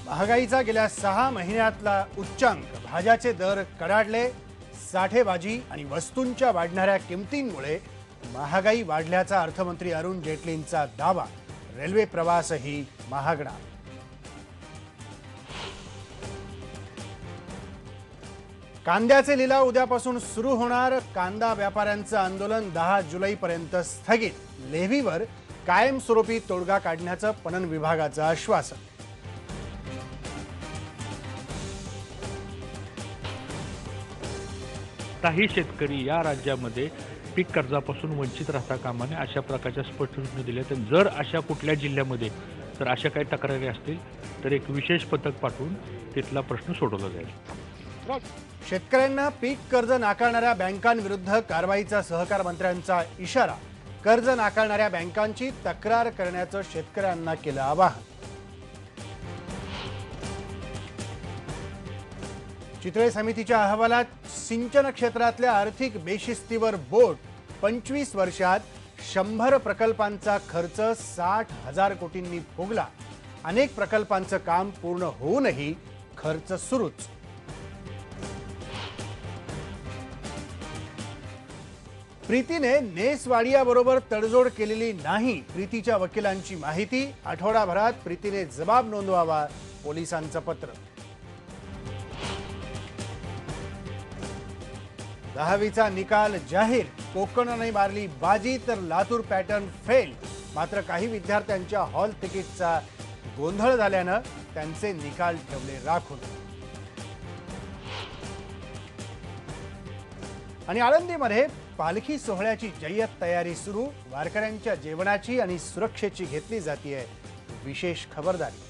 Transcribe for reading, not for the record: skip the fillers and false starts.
महागाईचा गेल्या 6 महिन्यातला उच्चांक, भाज्याचे दर कडाडले, साठेबाजी आणि वस्तूंच्या वाढणाऱ्या किमतींमुळे महागाई वाढल्याचा अर्थमंत्री अरुण जेटलींचा दावा. रेल्वे प्रवासही महागणार. कांद्याचे लिलाव उद्यापासून सुरू होणार. कांदा व्यापाऱ्यांचं आंदोलन 10 जुलैपर्यंत स्थगित. लेव्हीवर कायमस्वरूपी तोडगा काढण्याचं पणन विभागाचं आश्वासन. काही शेतकरी या राज्यामध्ये पीक कर्जापासून वंचित राहता कामा नये अशा प्रकारच्या स्पष्ट सूचना दिल्या. तर जर अशा कुठल्या जिल्ह्यामध्ये जर अशा काही तक्रारी असतील तर एक विशेष पथक पाठवून तिथला प्रश्न सोडवला जाईल. शेतकऱ्यांना पीक कर्ज नाकारणाऱ्या बँकांविरुद्ध कारवाईचा सहकार मंत्र्यांचा इशारा. कर्ज नाकारणाऱ्या बँकांची तक्रार करण्याचं शेतकऱ्यांना केलं आवाहन. चितळे समितीच्या अहवालात सिंचन क्षेत्रातल्या आर्थिक बेशिस्तीवर बोट. 25 वर्षात 100 प्रकल्पांचा खर्च 60,000 कोटींनी फुगला. अनेक प्रकल्पांचं काम पूर्ण होऊनही खर्च सुरूच. प्रीतीने नेस वाडियाबरोबर तडजोड केलेली नाही. प्रीतीच्या वकिलांची माहिती. आठवडाभरात प्रीतीने जबाब नोंदवावा, पोलिसांचं पत्र. 10वीचा निकाल जाहीर. कोकणाने मारली बाजी तर लातूर पॅटर्न फेल. मात्र काही विद्यार्थ्यांच्या हॉल तिकीटचा गोंधळ झाल्यानं त्यांचे निकाल ठेवले राखून. आणि आळंदीमध्ये पालखी सोहळ्याची जय्यत तयारी सुरू. वारकऱ्यांच्या जेवणाची आणि सुरक्षेची घेतली जातीये विशेष खबरदारी.